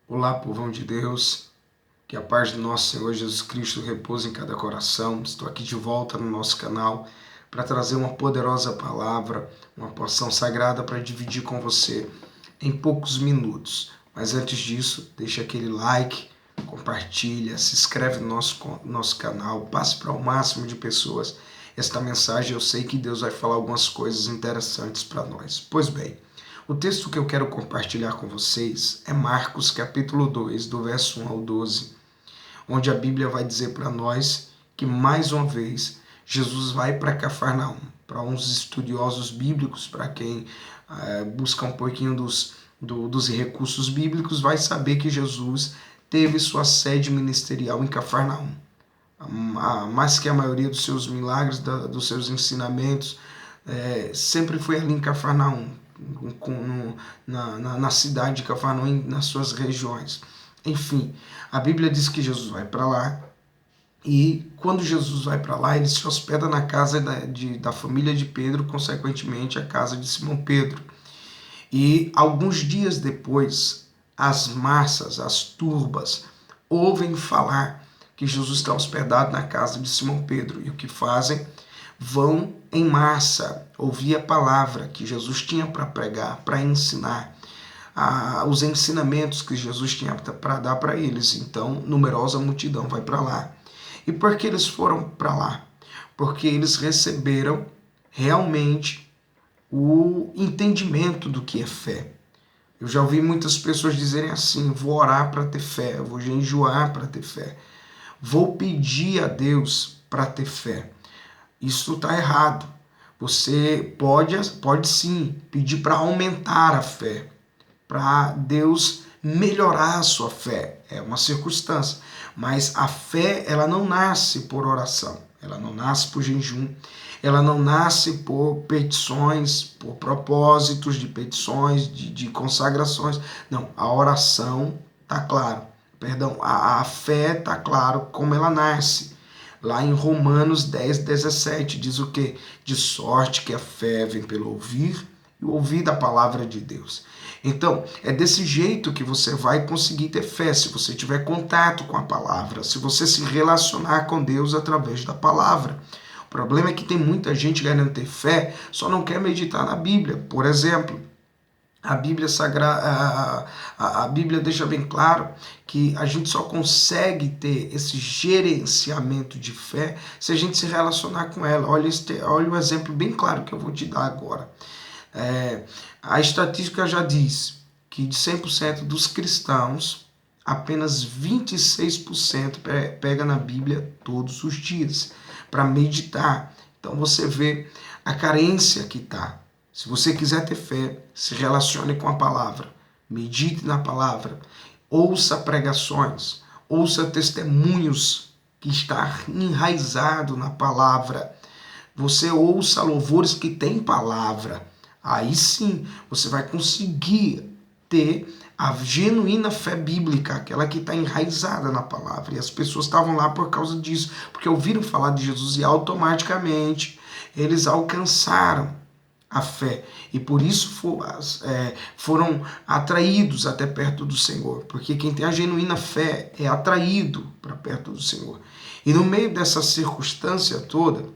Olá, povão de Deus, que a paz do nosso Senhor Jesus Cristo repouse em cada coração. Estou aqui de volta no nosso canal para trazer uma poderosa palavra, uma porção sagrada para dividir com você em poucos minutos. Mas antes disso, deixa aquele like, compartilha, se inscreve no nosso canal, passe para o máximo de pessoas esta mensagem. Eu sei que Deus vai falar algumas coisas interessantes para nós. Pois bem, o texto que eu quero compartilhar com vocês é Marcos capítulo 2, do verso 1 ao 12, onde a Bíblia vai dizer para nós que mais uma vez Jesus vai para Cafarnaum. Para uns estudiosos bíblicos, para quem busca um pouquinho dos recursos bíblicos, vai saber que Jesus teve sua sede ministerial em Cafarnaum. Mais que a maioria dos seus milagres, dos seus ensinamentos, sempre foi ali em Cafarnaum, na cidade de Cafarnaum, nas suas regiões. Enfim, a Bíblia diz que Jesus vai para lá, e quando Jesus vai para lá, ele se hospeda na casa da família de Pedro, consequentemente a casa de Simão Pedro. E alguns dias depois, as massas, as turbas, ouvem falar que Jesus está hospedado na casa de Simão Pedro. E o que fazem? Vão em massa ouvir a palavra que Jesus tinha para pregar, para ensinar, os ensinamentos que Jesus tinha para dar para eles. Então, numerosa multidão vai para lá. E por que eles foram para lá? Porque eles receberam realmente o entendimento do que é fé. Eu já ouvi muitas pessoas dizerem assim: vou orar para ter fé, vou jejuar para ter fé, vou pedir a Deus para ter fé. Isso está errado. Você pode sim pedir para aumentar a fé, para Deus melhorar a sua fé. É uma circunstância. Mas a fé, ela não nasce por oração, ela não nasce por jejum, ela não nasce por petições, por propósitos de petições, de consagrações. Não, a oração está claro. Perdão, a fé está claro como ela nasce. Lá em Romanos 10, 17, diz o quê? De sorte que a fé vem pelo ouvir e o ouvir da palavra de Deus. Então, é desse jeito que você vai conseguir ter fé, se você tiver contato com a palavra, se você se relacionar com Deus através da palavra. O problema é que tem muita gente querendo ter fé, só não quer meditar na Bíblia. Por exemplo, a Bíblia Sagrada, a Bíblia deixa bem claro que a gente só consegue ter esse gerenciamento de fé se a gente se relacionar com ela. Olha o exemplo bem claro que eu vou te dar agora. A estatística já diz que de 100% dos cristãos, apenas 26% pega na Bíblia todos os dias para meditar. Então você vê a carência que está. Se você quiser ter fé, se relacione com a palavra, medite na palavra, ouça pregações, ouça testemunhos que está enraizado na palavra. Você ouça louvores que tem palavra. Aí sim você vai conseguir ter a genuína fé bíblica, aquela que está enraizada na palavra. E as pessoas estavam lá por causa disso, porque ouviram falar de Jesus e automaticamente eles alcançaram a fé, e por isso foram atraídos até perto do Senhor, porque quem tem a genuína fé é atraído para perto do Senhor. E no meio dessa circunstância toda,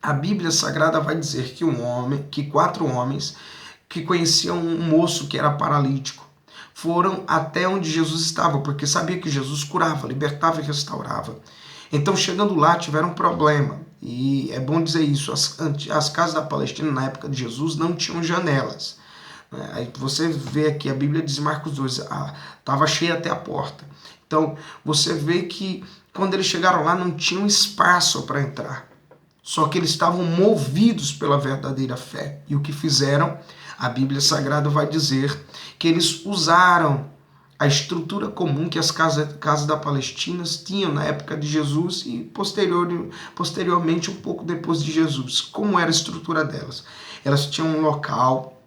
a Bíblia Sagrada vai dizer que 4 homens que conheciam um moço que era paralítico foram até onde Jesus estava, porque sabia que Jesus curava, libertava e restaurava. Então, chegando lá, tiveram um problema. E é bom dizer isso, as casas da Palestina na época de Jesus não tinham janelas. Aí você vê aqui, a Bíblia diz em Marcos 2, estava cheia até a porta. Então você vê que quando eles chegaram lá não tinham espaço para entrar. Só que eles estavam movidos pela verdadeira fé. E o que fizeram? A Bíblia Sagrada vai dizer que eles usaram a estrutura comum que as casas da Palestina tinham na época de Jesus e posteriormente, um pouco depois de Jesus. Como era a estrutura delas? Elas tinham um local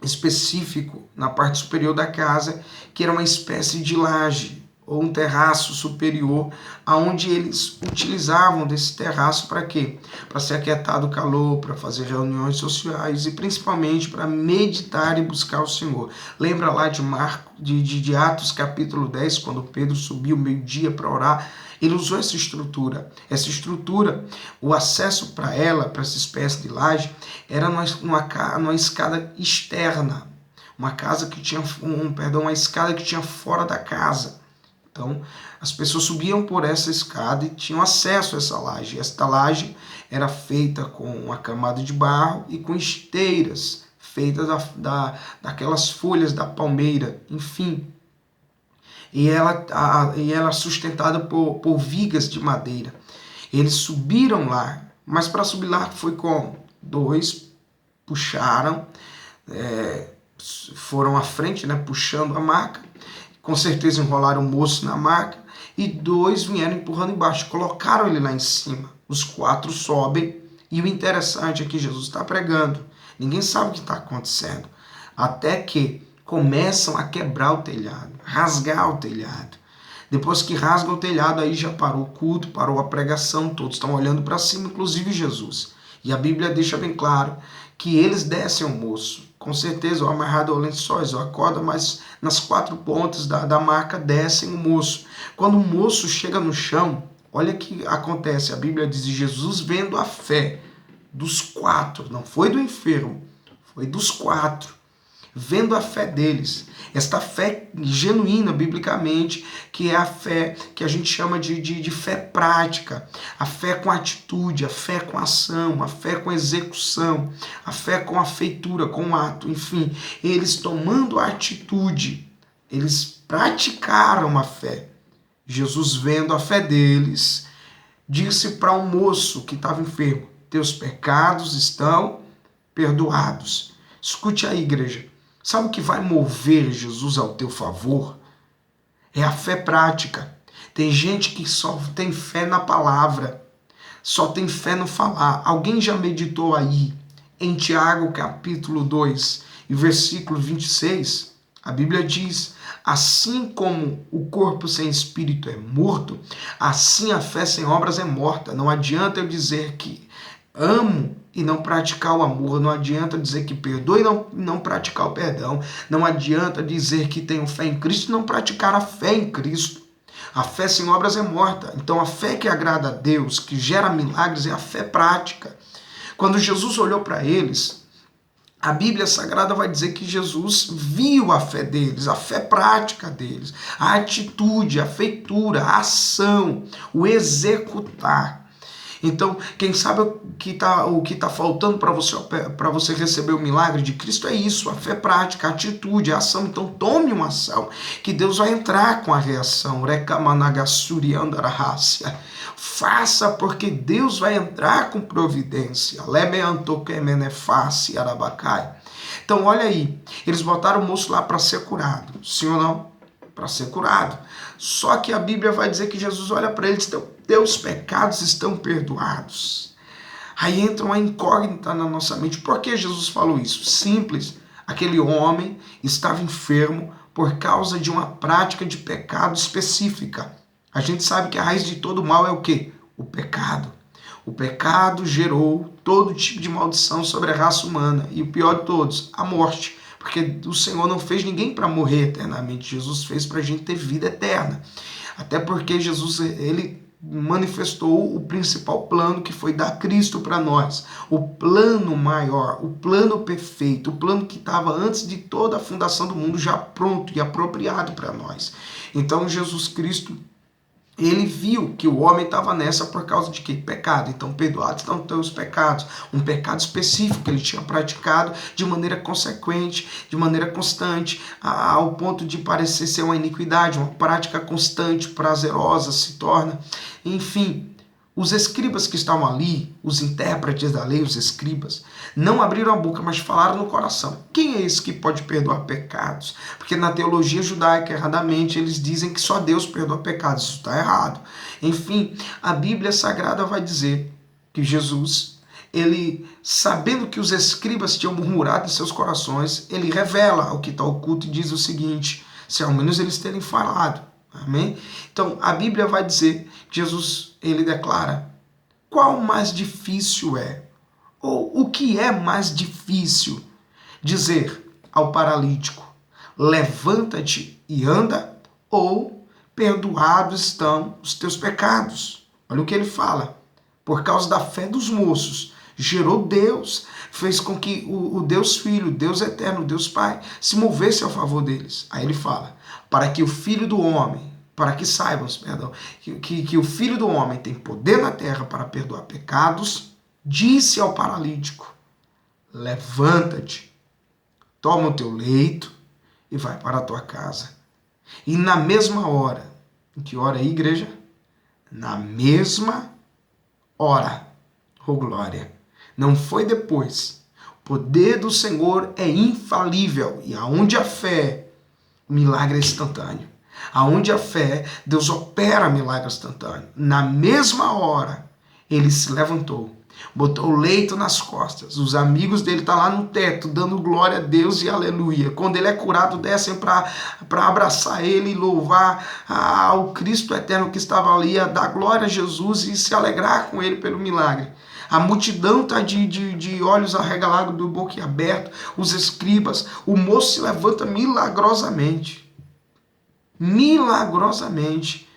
específico na parte superior da casa, que era uma espécie de laje, ou um terraço superior, aonde eles utilizavam desse terraço para quê? Para se aquietar do calor, para fazer reuniões sociais e principalmente para meditar e buscar o Senhor. Lembra lá de Atos capítulo 10, quando Pedro subiu meio-dia para orar? Ele usou essa estrutura. Essa estrutura, o acesso para ela, para essa espécie de laje, era numa escada externa. Uma casa que tinha, uma escada que tinha fora da casa. Então, as pessoas subiam por essa escada e tinham acesso a essa laje. Esta laje era feita com uma camada de barro e com esteiras feitas daquelas folhas da palmeira, enfim. E ela sustentada por vigas de madeira. Eles subiram lá, mas para subir lá foi como? 2 puxaram, foram à frente, né, puxando a maca, com certeza enrolaram o moço na maca, e 2 vieram empurrando embaixo, colocaram ele lá em cima. Os 4 sobem, e o interessante é que Jesus está pregando, ninguém sabe o que está acontecendo, até que começam a quebrar o telhado, rasgar o telhado. Depois que rasga o telhado, aí já parou o culto, parou a pregação, todos estão olhando para cima, inclusive Jesus. E a Bíblia deixa bem claro que eles descem o moço. Com certeza, o amarrado ao lençóis, ou a corda, mas nas 4 pontas da maca descem o moço. Quando o moço chega no chão, olha o que acontece. A Bíblia diz: Jesus vendo a fé dos 4, não foi do enfermo, foi dos 4. Vendo a fé deles, esta fé genuína, biblicamente, que é a fé que a gente chama de fé prática, a fé com atitude, a fé com ação, a fé com execução, a fé com a feitura, com o ato, enfim, eles tomando a atitude, eles praticaram a fé. Jesus, vendo a fé deles, disse para um moço que estava enfermo: teus pecados estão perdoados. Escute aí, igreja. Sabe o que vai mover Jesus ao teu favor? É a fé prática. Tem gente que só tem fé na palavra, só tem fé no falar. Alguém já meditou aí em Tiago capítulo 2 e versículo 26? A Bíblia diz: assim como o corpo sem espírito é morto, assim a fé sem obras é morta. Não adianta eu dizer que amo e não praticar o amor, não adianta dizer que perdoe e não praticar o perdão, não adianta dizer que tenho fé em Cristo e não praticar a fé em Cristo. A fé sem obras é morta. Então a fé que agrada a Deus, que gera milagres, é a fé prática. Quando Jesus olhou para eles, a Bíblia Sagrada vai dizer que Jesus viu a fé deles, a fé prática deles, a atitude, a feitura, a ação, o executar. Então, quem sabe o que tá faltando para você receber o milagre de Cristo é isso, a fé prática, a atitude, a ação. Então, tome uma ação, que Deus vai entrar com a reação. Faça, porque Deus vai entrar com providência. Então, olha aí, eles botaram o moço lá para ser curado, sim ou não? Para ser curado. Só que a Bíblia vai dizer que Jesus olha para eles: teus pecados estão perdoados. Aí entra uma incógnita na nossa mente. Por que Jesus falou isso? Simples. Aquele homem estava enfermo por causa de uma prática de pecado específica. A gente sabe que a raiz de todo mal é o quê? O pecado. O pecado gerou todo tipo de maldição sobre a raça humana. E o pior de todos, a morte. Porque o Senhor não fez ninguém para morrer eternamente. Jesus fez para a gente ter vida eterna. Até porque Jesus, ele manifestou o principal plano, que foi dar Cristo para nós. O plano maior, o plano perfeito, o plano que estava antes de toda a fundação do mundo, já pronto e apropriado para nós. Então Jesus Cristo, ele viu que o homem estava nessa por causa de que? Pecado. Então, perdoados estão teus pecados. Um pecado específico que ele tinha praticado de maneira consequente, de maneira constante, ao ponto de parecer ser uma iniquidade, uma prática constante, prazerosa se torna. Enfim, os escribas que estavam ali, os intérpretes da lei, os escribas, não abriram a boca, mas falaram no coração. Quem é esse que pode perdoar pecados? Porque na teologia judaica, erradamente, eles dizem que só Deus perdoa pecados. Isso está errado. Enfim, a Bíblia Sagrada vai dizer que Jesus, ele, sabendo que os escribas tinham murmurado em seus corações, ele revela o que está oculto e diz o seguinte: se ao menos eles terem falado, Amém? Então, a Bíblia vai dizer, Jesus, ele declara, qual mais difícil é? Ou o que é mais difícil? Dizer ao paralítico, levanta-te e anda, ou perdoados estão os teus pecados. Olha o que ele fala. Por causa da fé dos moços, gerou Deus, fez com que o Deus Filho, Deus Eterno, Deus Pai, se movesse a favor deles. Aí ele fala, para que o Filho do Homem, para que saibam, perdão, que o Filho do Homem tem poder na terra para perdoar pecados, disse ao paralítico, levanta-te, toma o teu leito e vai para a tua casa. E na mesma hora, em que hora é, igreja? Na mesma hora, oh glória, não foi depois. O poder do Senhor é infalível e aonde a fé, o milagre é instantâneo. Aonde a fé, Deus opera milagre instantâneo. Na mesma hora, ele se levantou, botou o leito nas costas. Os amigos dele estão lá no teto, dando glória a Deus e aleluia. Quando ele é curado, descem para abraçar ele e louvar ao Cristo eterno que estava ali, a dar glória a Jesus e se alegrar com ele pelo milagre. A multidão está de olhos arregalados, do boquiaberto, os escribas. O moço se levanta milagrosamente. Milagrosamente.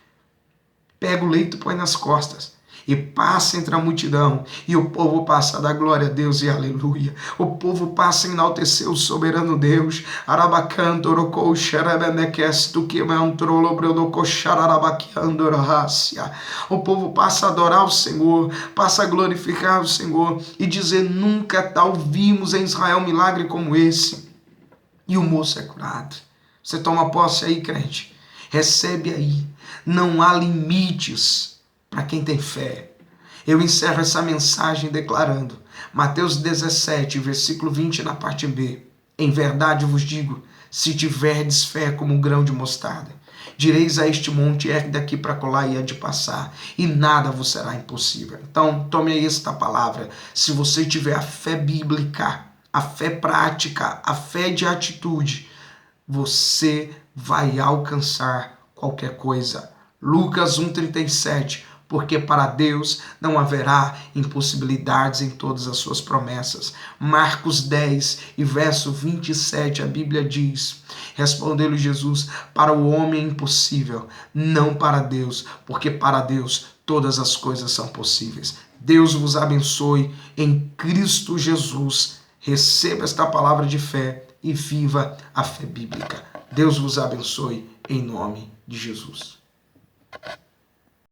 Pega o leito e põe nas costas. E passa entre a multidão, e o povo passa a dar glória a Deus e aleluia. O povo passa a enaltecer o soberano Deus. Arabacanto, orocou, xerebenequesto, que mantrolo, brodocou, xararabaquiandorrácia. O povo passa a adorar o Senhor, passa a glorificar o Senhor e dizer: nunca tal vimos em Israel um milagre como esse. E o moço é curado. Você toma posse aí, crente. Recebe aí. Não há limites para quem tem fé. Eu encerro essa mensagem declarando, Mateus 17, versículo 20, na parte B. Em verdade vos digo, se tiverdes fé como um grão de mostarda, direis a este monte, ergue daqui para colar e há de passar, e nada vos será impossível. Então, tome aí esta palavra. Se você tiver a fé bíblica, a fé prática, a fé de atitude, você vai alcançar qualquer coisa. Lucas 1,37, porque para Deus não haverá impossibilidades em todas as suas promessas. Marcos 10 e verso 27, a Bíblia diz, respondeu-lhe Jesus, para o homem é impossível, não para Deus, porque para Deus todas as coisas são possíveis. Deus vos abençoe em Cristo Jesus. Receba esta palavra de fé e viva a fé bíblica. Deus vos abençoe em nome de Jesus.